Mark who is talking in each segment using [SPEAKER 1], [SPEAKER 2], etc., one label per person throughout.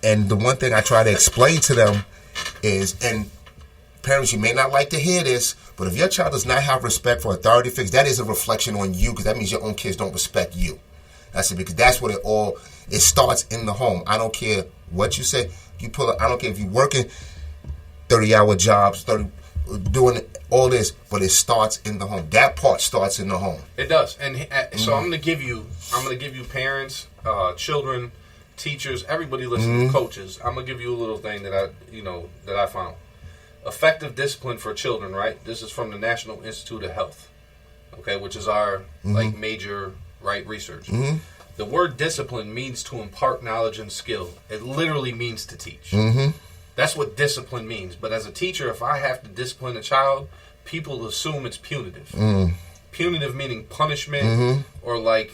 [SPEAKER 1] And the one thing I try to explain to them is, and parents, you may not like to hear this, but if your child does not have respect for authority figures, that is a reflection on you, because that means your own kids don't respect you. That's it, because that's what it starts in the home. I don't care what you say. I don't care if you're working 30-hour jobs, doing all this, but it starts in the home. That part starts in the home. It does. And so I'm going to give you parents, children, teachers, everybody listening, coaches. I'm going to give you a little thing that I found. Effective discipline for children, right? This is from the National Institute of Health, okay, which is our major research. The word discipline means to impart knowledge and skill. It literally means to teach. That's what discipline means. But as a teacher, if I have to discipline a child, people assume it's punitive. Punitive meaning punishment, or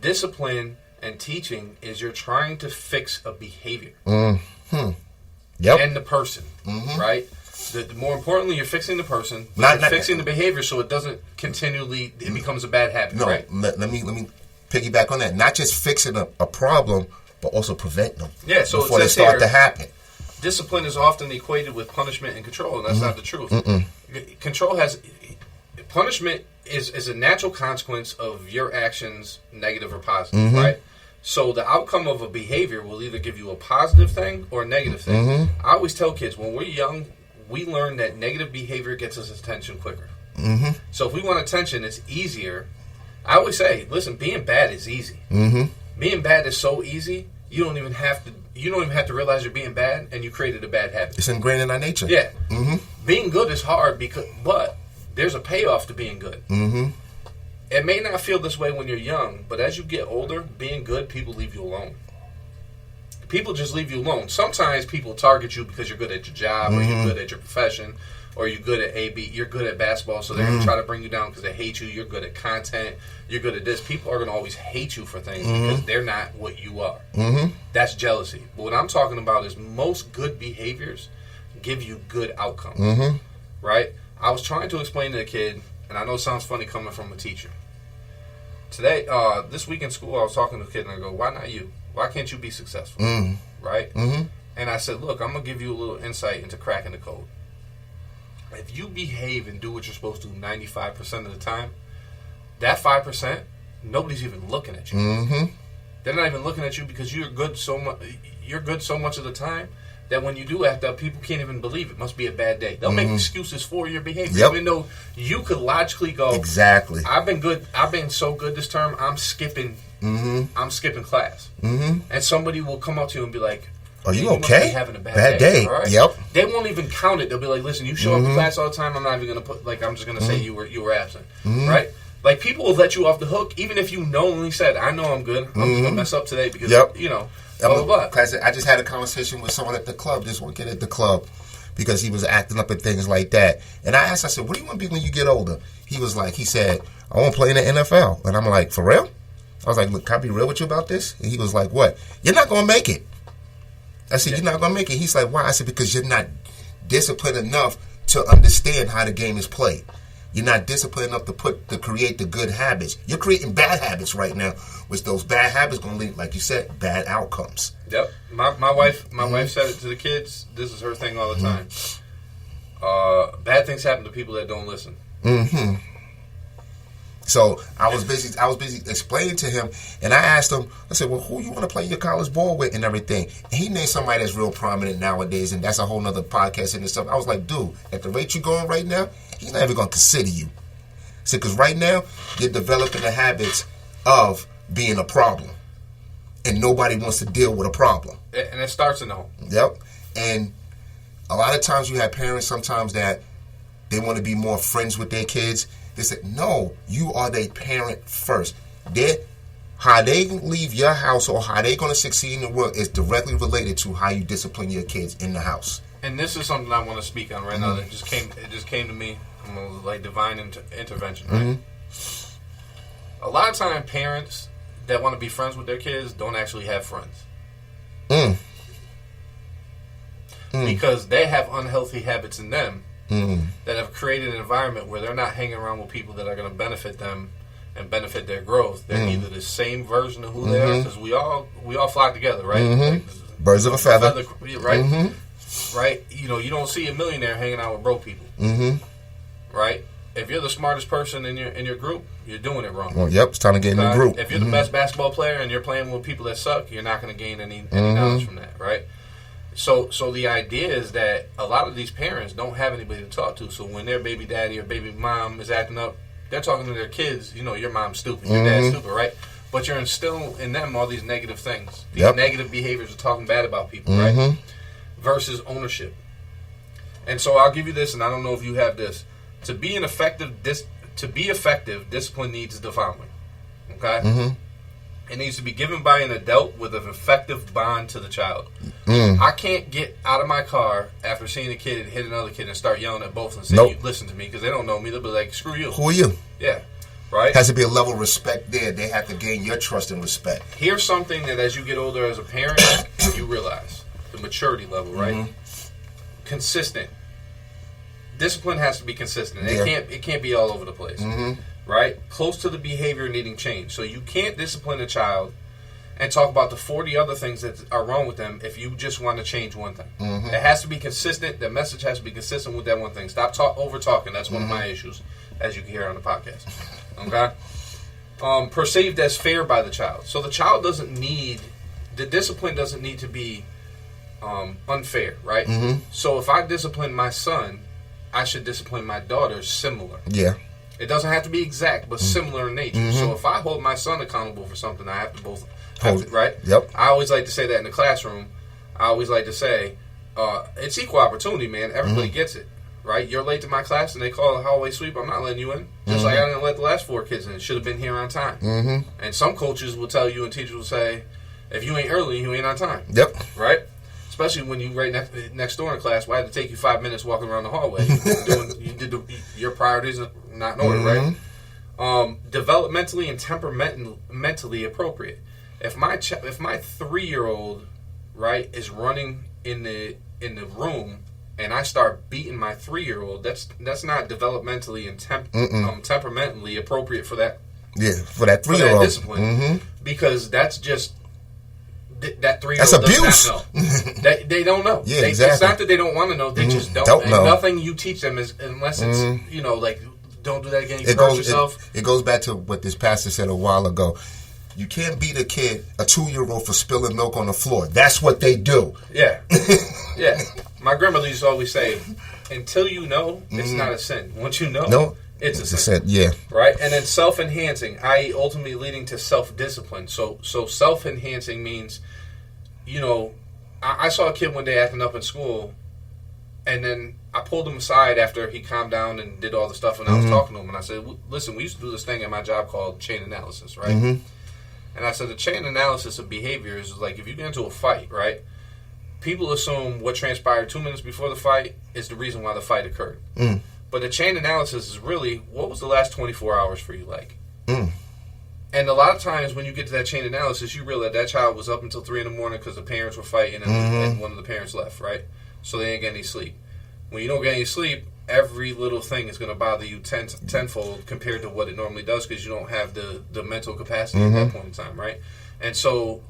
[SPEAKER 1] discipline and teaching is you're trying to fix a behavior. And the person, right? More importantly, you're fixing the person, but you're fixing the behavior so it doesn't continually, it becomes a bad habit, right? Let me piggyback on that. Not just fixing a problem, but also preventing them before they start to happen. Discipline is often equated with punishment and control, and that's not the truth. Punishment is a natural consequence of your actions, negative or positive, right? So the outcome of a behavior will either give you a positive thing or a negative thing. I always tell kids, when we're young, we learn that negative behavior gets us attention quicker. So if we want attention, it's easier. I always say, listen, being bad is easy. Being bad is so easy, you don't even have to realize you're being bad, and you created a bad habit. It's ingrained in our nature. Yeah. Being good is hard, but there's a payoff to being good. It may not feel this way when you're young, but as you get older, being good, people leave you alone. People just leave you alone. Sometimes people target you because you're good at your job, or you're good at your profession, or you're good at you're good at basketball, so they're going to try to bring you down because they hate you. You're good at content. You're good at this. People are going to always hate you for things because they're not what you are. That's jealousy. But what I'm talking about is most good behaviors give you good outcomes. Right? I was trying to explain to the kid, and I know it sounds funny coming from a teacher. Today, this week in school, I was talking to a kid, and I go, why not you? Why can't you be successful? Right? And I said, look, I'm going to give you a little insight into cracking the code. If you behave and do what you're supposed to 95% of the time, that 5%, nobody's even looking at you. They're not even looking at you because you're good so much of the time that when you do act up, people can't even believe it. Must be a bad day. They'll make excuses for your behavior, even though you could logically go, exactly. I've been good. I've been so good this term. I'm skipping. I'm skipping class. And somebody will come up to you and be like, "Are you okay? Having a bad day." Right? Yep. They won't even count it. They'll be like, "Listen, you show up to class all the time. I'm not even gonna I'm just gonna say you were absent." Right? Like, people will let you off the hook even if you knowingly said, "I know I'm good. I'm just gonna mess up today because blah, blah, blah." I just had a conversation with someone at the club this weekend at the club because he was acting up and things like that. And I asked, I said, "What do you want to be when you get older?" He said, "I want to play in the NFL." And I'm like, "For real?" I was like, "Look, can I be real with you about this?" And he was like, "What? You're not going to make it." I said, "You're not going to make it." He's like, "Why?" I said, "Because you're not disciplined enough to understand how the game is played. You're not disciplined enough to create the good habits. You're creating bad habits right now, which those bad habits going to lead, like you said, bad outcomes." Yep. My wife said it to the kids. This is her thing all the time. Bad things happen to people that don't listen. So I was busy explaining to him, and I asked him, I said, "Well, who you want to play your college ball with and everything?" And he named somebody that's real prominent nowadays, and that's a whole nother podcast and stuff. I was like, "Dude, at the rate you're going right now, he's not even going to consider you." I said, "Because right now, you're developing the habits of being a problem, and nobody wants to deal with a problem." And it starts in the home. Yep. And a lot of times you have parents sometimes that they want to be more friends with their kids. They said, "No, you are their parent first. How they leave your house or how they're going to succeed in the world is directly related to how you discipline your kids in the house." And this is something I want to speak on right now. It just came to me, like divine intervention. Right? A lot of time, parents that want to be friends with their kids don't actually have friends because they have unhealthy habits in them. That have created an environment where they're not hanging around with people that are going to benefit them and benefit their growth. They're either the same version of who they are, because we all flock together, right? Like,
[SPEAKER 2] Birds of a feather.
[SPEAKER 1] Right? Mm-hmm. Right? You know, you don't see a millionaire hanging out with broke people. Mm-hmm. Right? If you're the smartest person in your group, you're doing it wrong.
[SPEAKER 2] Well, yep, it's time to get in the group.
[SPEAKER 1] If you're the best basketball player and you're playing with people that suck, you're not going to gain any knowledge from that, right? So the idea is that a lot of these parents don't have anybody to talk to. So when their baby daddy or baby mom is acting up, they're talking to their kids. You know, your mom's stupid, your dad's stupid, right? But you're instilling in them all these negative things, these negative behaviors of talking bad about people, right? Versus ownership. And so I'll give you this, and I don't know if you have this. To be effective, discipline needs the following. Okay? It needs to be given by an adult with an effective bond to the child. I can't get out of my car after seeing a kid hit another kid and start yelling at both and say, you listen to me, because they don't know me. They'll be like, screw you.
[SPEAKER 2] Who are you?
[SPEAKER 1] Yeah. Right?
[SPEAKER 2] Has to be a level of respect there. They have to gain your trust and respect.
[SPEAKER 1] Here's something that as you get older as a parent, you realize. The maturity level, right? Consistent. Discipline has to be consistent. It can't be all over the place, right? Close to the behavior needing change. So you can't discipline a child and talk about the 40 other things that are wrong with them if you just want to change one thing. It has to be consistent. The message has to be consistent with that one thing. Stop over talking. That's one of my issues, as you can hear on the podcast. Okay, perceived as fair by the child. So the child the discipline doesn't need to be unfair, right? So if I discipline my son, I should discipline my daughter similar. Yeah. It doesn't have to be exact, but similar in nature. So if I hold my son accountable for something, I have to both hold it, right? Yep. I always like to say that in the classroom. I always like to say, it's equal opportunity, man. Everybody gets it, right? You're late to my class and they call a hallway sweep, I'm not letting you in. Just like I didn't let the last 4 kids in. Should have been here on time. And some coaches will tell you and teachers will say, if you ain't early, you ain't on time. Yep. Right? Especially when you right next door in class, why had to take you 5 minutes walking around the hallway? Your priorities are not in order, right? Developmentally and temperamentally appropriate. If my 3-year-old, right, is running in the room and I start beating my 3-year-old, that's not developmentally and temperamentally appropriate for that. Yeah, for that 3-year-old. For that discipline, because that's just. That 3-year-old
[SPEAKER 2] that's abuse.
[SPEAKER 1] Does not know. They don't know.
[SPEAKER 2] Yeah, exactly.
[SPEAKER 1] It's not that they don't want to know. They just don't know. Nothing you teach them is unless it's like don't do that again. You hurt yourself.
[SPEAKER 2] It goes back to what this pastor said a while ago. You can't beat a 2-year-old for spilling milk on the floor. That's what they do.
[SPEAKER 1] Yeah, yeah. My grandmother used to always say, "Until you know, it's not a sin. Once you know, it's a sin." Yeah. Right? And then self-enhancing, i.e. ultimately leading to self-discipline. So self-enhancing means, I saw a kid one day acting up in school, and then I pulled him aside after he calmed down and did all the stuff, and I was talking to him, and I said, listen, we used to do this thing at my job called chain analysis, right? And I said, the chain analysis of behavior is like if you get into a fight, right? People assume what transpired 2 minutes before the fight is the reason why the fight occurred. But the chain analysis is really, what was the last 24 hours for you like? And a lot of times when you get to that chain analysis, you realize that child was up until 3 in the morning because the parents were fighting and one of the parents left, right? So they didn't get any sleep. When you don't get any sleep, every little thing is going to bother you tenfold compared to what it normally does because you don't have the mental capacity at that point in time, right? And so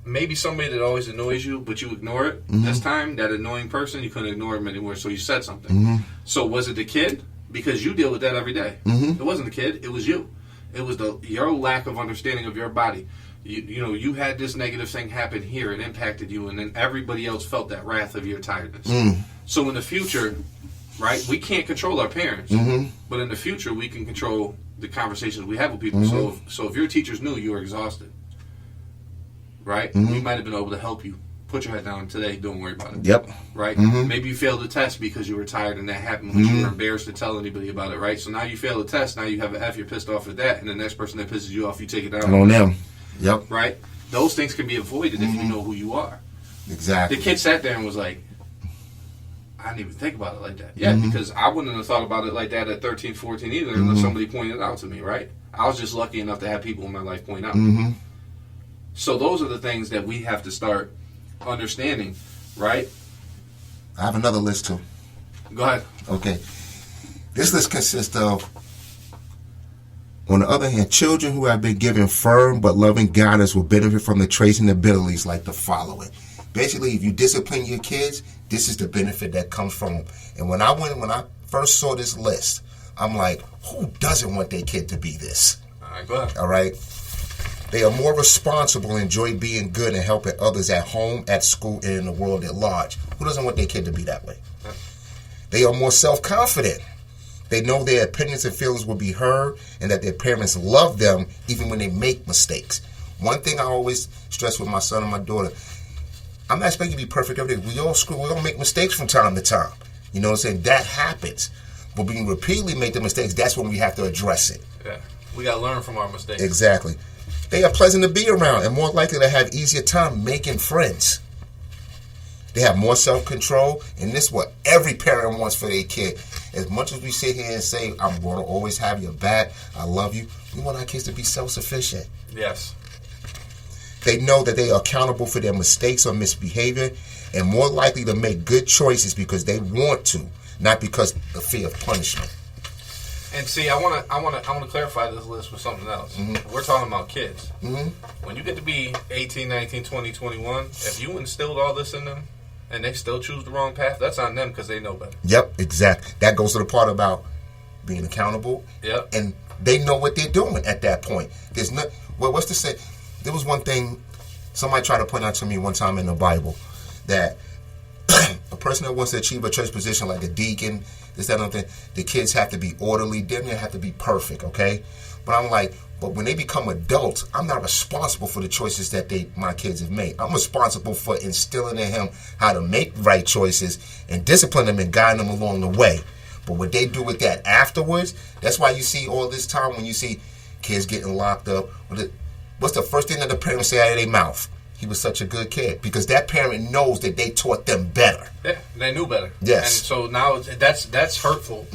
[SPEAKER 1] maybe somebody that always annoys you, but you ignore it. This time, that annoying person, you couldn't ignore him anymore, so you said something. So was it the kid? Because you deal with that every day. It wasn't the kid, it was you. It was your lack of understanding of your body. You had this negative thing happen here, it impacted you, and then everybody else felt that wrath of your tiredness. So in the future, right, we can't control our parents, but in the future, we can control the conversations we have with people. So if your teachers knew you were exhausted, right? We might have been able to help you. Put your head down today. Don't worry about it. Yep. Right? Maybe you failed the test because you were tired and that happened, but you were embarrassed to tell anybody about it, right? So now you failed the test. Now you have an F. You're pissed off at that. And the next person that pisses you off, you take it down
[SPEAKER 2] on them. Yep.
[SPEAKER 1] Right? Those things can be avoided if you know who you are.
[SPEAKER 2] Exactly.
[SPEAKER 1] The kid sat there and was like, I didn't even think about it like that. Yeah, because I wouldn't have thought about it like that at 13, 14 either unless somebody pointed it out to me, right? I was just lucky enough to have people in my life point out. So those are the things that we have to start understanding, right?
[SPEAKER 2] I have another list too.
[SPEAKER 1] Go ahead.
[SPEAKER 2] Okay. This list consists of, on the other hand, children who have been given firm but loving guidance will benefit from the traits and abilities like the following. Basically, if you discipline your kids, this is the benefit that comes from them. And when I first saw this list, I'm like, who doesn't want their kid to be this?
[SPEAKER 1] All right, go ahead.
[SPEAKER 2] All right? They are more responsible and enjoy being good and helping others at home, at school, and in the world at large. Who doesn't want their kid to be that way? They are more self-confident. They know their opinions and feelings will be heard and that their parents love them even when they make mistakes. One thing I always stress with my son and my daughter, I'm not expecting you to be perfect every day. We all make mistakes from time to time. You know what I'm saying? That happens. But when we repeatedly make the mistakes, that's when we have to address it.
[SPEAKER 1] Yeah. We got to learn from our mistakes.
[SPEAKER 2] Exactly. They are pleasant to be around and more likely to have easier time making friends. They have more self-control, and this is what every parent wants for their kid. As much as we sit here and say, I'm going to always have your back, I love you, we want our kids to be self-sufficient.
[SPEAKER 1] Yes.
[SPEAKER 2] They know that they are accountable for their mistakes or misbehavior and more likely to make good choices because they want to, not because of fear of punishment.
[SPEAKER 1] And see, I want to clarify this list with something else. Mm-hmm. We're talking about kids. Mm-hmm. When you get to be 18, 19, 20, 21, if you instilled all this in them and they still choose the wrong path, that's on them because they know better.
[SPEAKER 2] Yep, exactly. That goes to the part about being accountable.
[SPEAKER 1] Yep.
[SPEAKER 2] And they know what they're doing at that point. There's no, well, what's to say? There was one thing somebody tried to point out to me one time in the Bible that a person that wants to achieve a church position like a deacon, this, that, and other thing, the kids have to be orderly. They don't have to be perfect, okay? But I'm like, but when they become adults, I'm not responsible for the choices that my kids have made. I'm responsible for instilling in him how to make right choices and discipline them and guide them along the way. But what they do with that afterwards, that's why you see all this time when you see kids getting locked up. What's the first thing that the parents say out of their mouth? He was such a good kid, because that parent knows that they taught them better.
[SPEAKER 1] Yeah, they knew better.
[SPEAKER 2] Yes.
[SPEAKER 1] And so now that's hurtful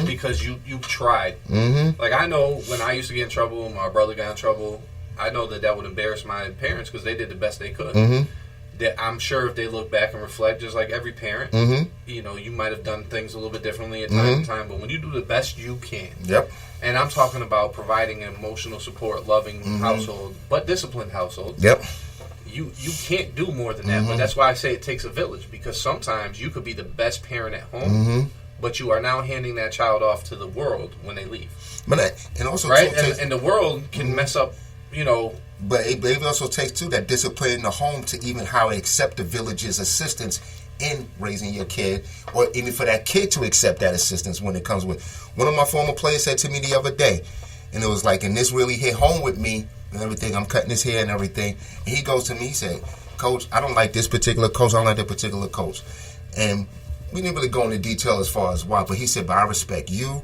[SPEAKER 1] because you tried. Mm-hmm. Like, I know when I used to get in trouble, my brother got in trouble, I know that would embarrass my parents because they did the best they could. Mm-hmm. That I'm sure if they look back and reflect, just like every parent, you know, you might have done things a little bit differently at time to time, but when you do the best you can. Yep. And I'm talking about providing an emotional support, loving household, but disciplined household. Yep. You can't do more than that, but that's why I say it takes a village, because sometimes you could be the best parent at home, but you are now handing that child off to the world when they leave. But and also, right, and the world can mess up, you know.
[SPEAKER 2] But it also takes too that discipline in the home to even how to accept the village's assistance in raising your kid, or even for that kid to accept that assistance when it comes with. One of my former players said to me the other day, and it was like, and this really hit home with me. And everything, I'm cutting his hair and everything. And he goes to me, he said, Coach, I don't like this particular coach, I don't like that particular coach. And we didn't really go into detail as far as why, but he said, but I respect you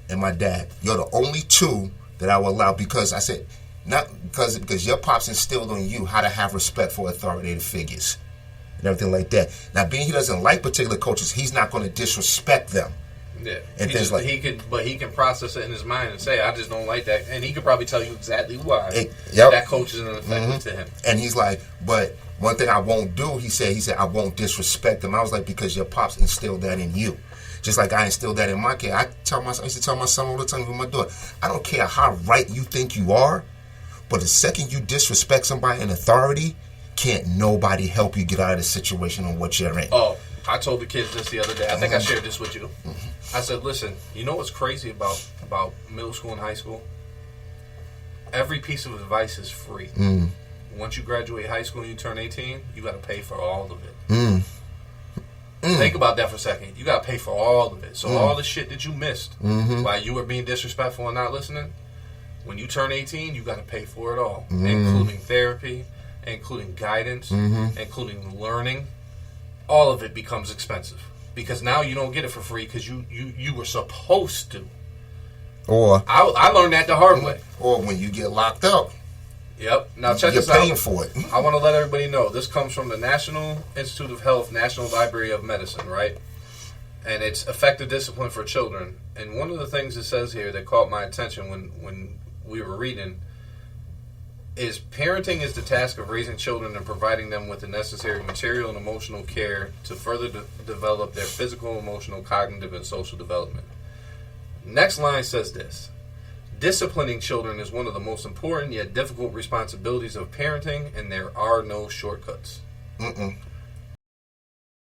[SPEAKER 2] and my dad. You're the only two that I will allow, because I said, not because your pops instilled on you how to have respect for authoritative figures and everything like that. Now, being he doesn't like particular coaches, he's not going to disrespect them.
[SPEAKER 1] Yeah, and he can process it in his mind and say, I just don't like that, and he could probably tell you exactly why that coach is ineffective to him.
[SPEAKER 2] And he's like, but one thing I won't do, he said I won't disrespect them. I was like, because your pops instilled that in you, just like I instilled that in my kid. I used to tell my son all the time with my daughter, I don't care how right you think you are, but the second you disrespect somebody in authority, can't nobody help you get out of the situation on what you're in.
[SPEAKER 1] Oh, I told the kids this the other day. I think I shared this with you. I said, listen, you know what's crazy about middle school and high school? Every piece of advice is free. Once you graduate high school and you turn 18, you got to pay for all of it. Think about that for a second. You got to pay for all of it. So all the shit that you missed while you were being disrespectful and not listening, when you turn 18, you got to pay for it all, including therapy, including guidance, including learning. All of it becomes expensive because now you don't get it for free because you were supposed to. Or I learned that the hard way.
[SPEAKER 2] Or when you get locked up.
[SPEAKER 1] Yep. Now check this out.
[SPEAKER 2] You're paying for it.
[SPEAKER 1] I want to let everybody know this comes from the National Institute of Health, National Library of Medicine, right? And it's effective discipline for children. And one of the things it says here that caught my attention when we were reading is parenting is the task of raising children and providing them with the necessary material and emotional care to further develop their physical, emotional, cognitive, and social development. Next line says this: disciplining children is one of the most important yet difficult responsibilities of parenting, and there are no shortcuts.